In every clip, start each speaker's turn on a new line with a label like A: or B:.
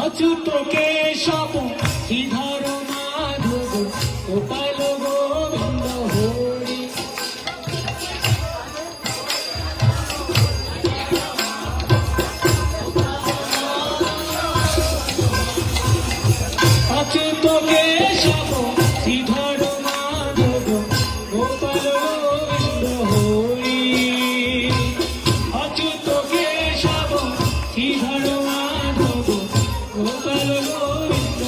A: অচ্যুত কেশব শ্রীধর মাধব গোপাল গোবিন্দ হরি। অচ্যুত কেশব শ্রীধর মাধব গোপাল গোবিন্দ হরি। অচ্যুত কেশব শ্রীধর মাধব গোপাল গোবিন্দ।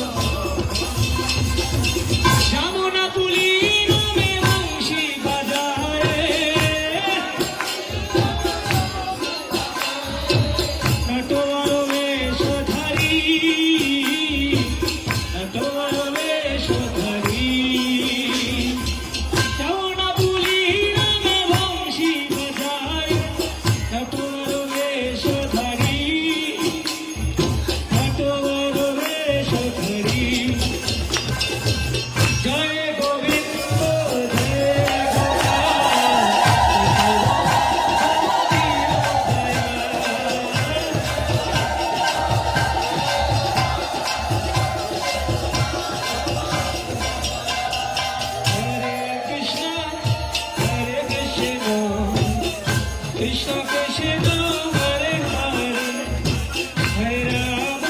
A: যমুনা পুলি নামে বংশী বাজায়, নটবর বেশধারী, নটবর বেশধারী। যমুনা পুলি নামে বংশী বাজায়, নটবর বেশধারী, নটবর বেশধারী। জয় গোবিন্দ জয় কৃষ্ণ কৃষ্ণ হরে হরে হরে রাম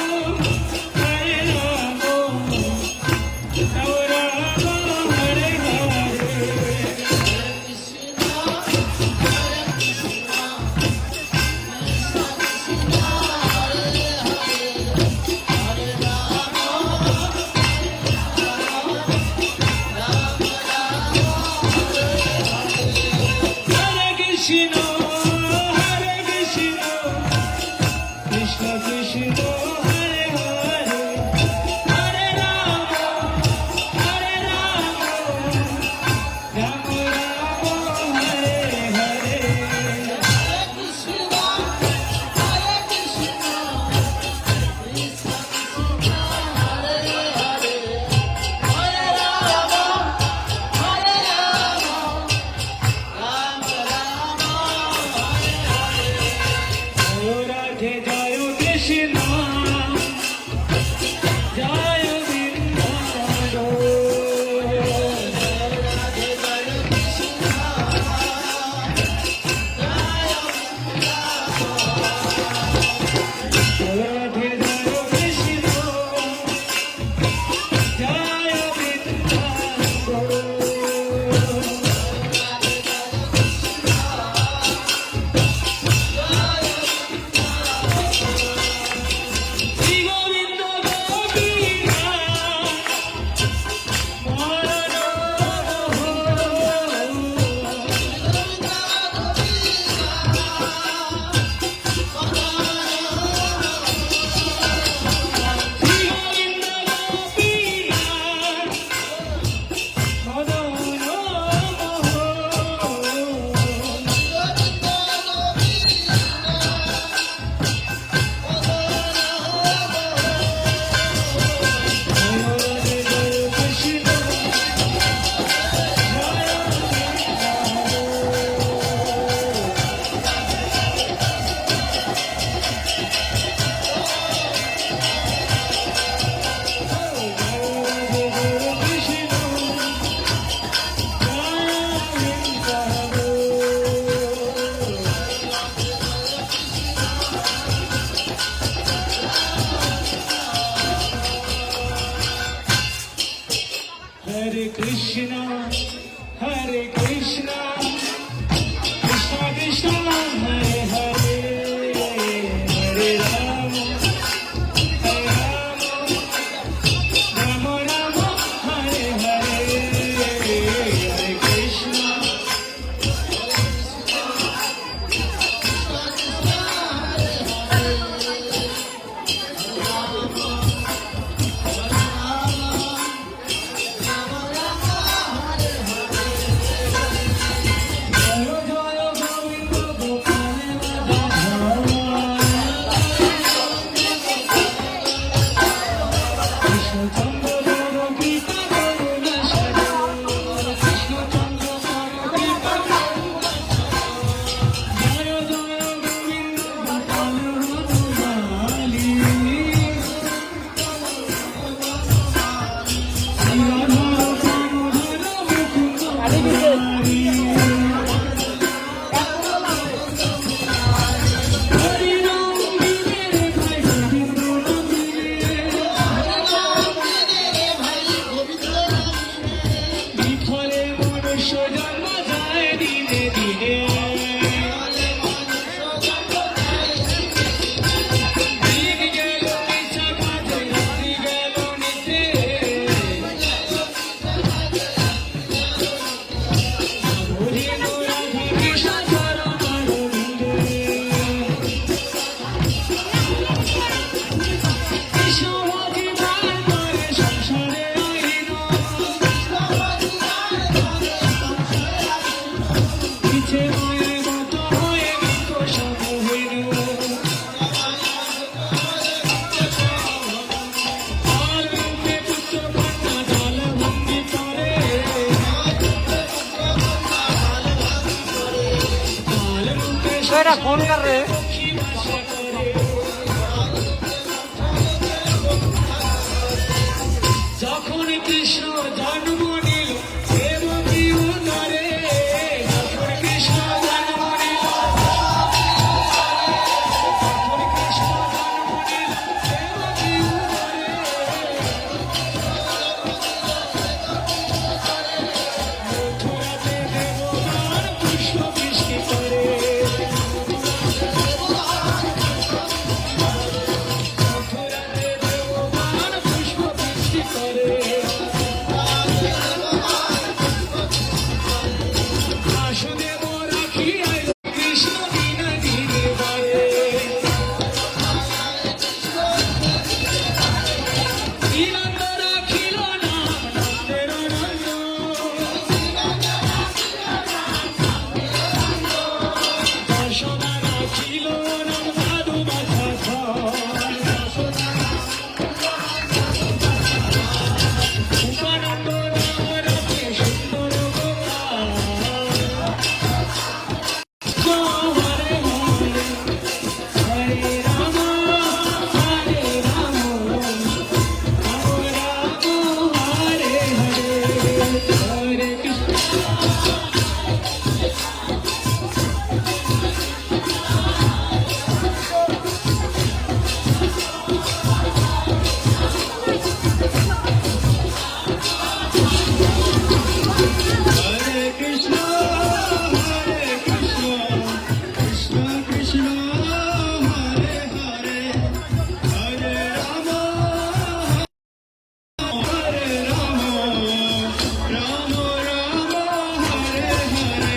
A: রাম হরে হরে। হরে কৃষ্ণ হরে Krishna Krishna Krishna Hare Hare Hare Ram Ram Ram Hare Hare. Krishna, Hare Krishna, Krishna Krishna, Hare Hare, Hare Rama, Hare Rama, Rama Rama, Hare Hare, Hare Krishna.
B: Phone कर रहे हैं
A: যখন কৃষ্ণ জন্ম নিল দেবকী উদরে, যখন কৃষ্ণ জন্ম নিল, যখন কৃষ্ণ জন্ম নিল দেবকী উদরে, মথুরাতে দেবগণ পুষ্প বৃষ্টি করে, মথুরাতে দেবগণ পুষ্প বৃষ্টি করে। বাসুদেব রাখিয়া কৃষ্ণ দিন দিনে বারে, দিনন্দ রাখিল নাম নন্দের নন্দ, দর্শনা রাখিল নাম সাধু মাথা, উপানন্দ নাম রাখে সুন্দর Gopal. Hare Hare, Hare Rama, Hare Rama, Rama Rama, Hare Hare, Hare Krishna. Hare Krishna, Hare Krishna, Krishna Krishna, Hare Hare, Hare Rama, Hare Rama, Rama Rama, Hare Hare.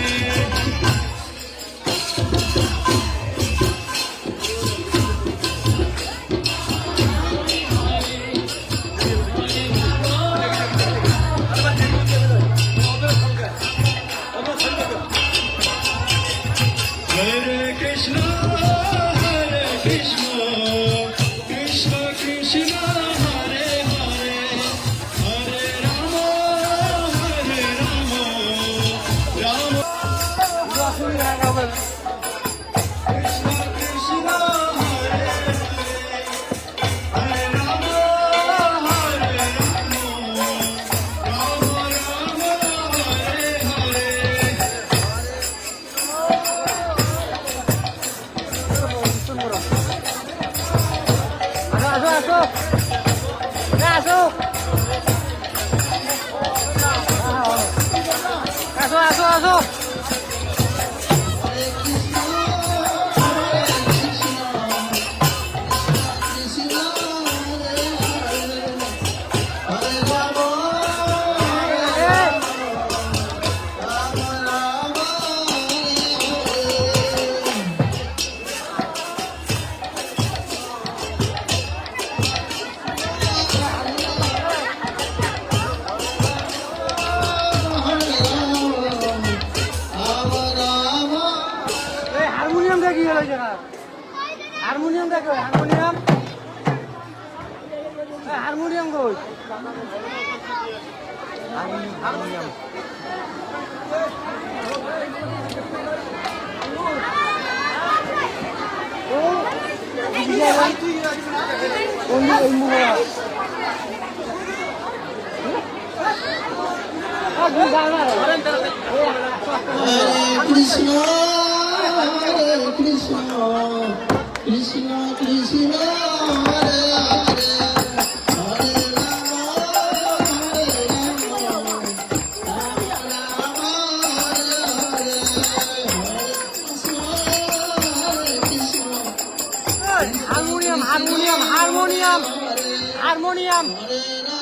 A: Hare Krishna, Hare Krishna, Krishna Krishna, Hare Hare, Hare Rama, Hare Rama, Rama Krishna Krishna, Hare Hare, Hare Rama, Hare Rama, Rama Rama, Hare Hare.
B: Masuk. Harmonium
A: Hare Krishna, Hare Krishna, Krishna Krishna, Hare Hare, Hare Rama, Hare Rama, Rama Rama, Hare Hare, Hare Krishna, Hare Krishna,
B: harmonium harmonium harmonium harmonium
A: Hare Rama.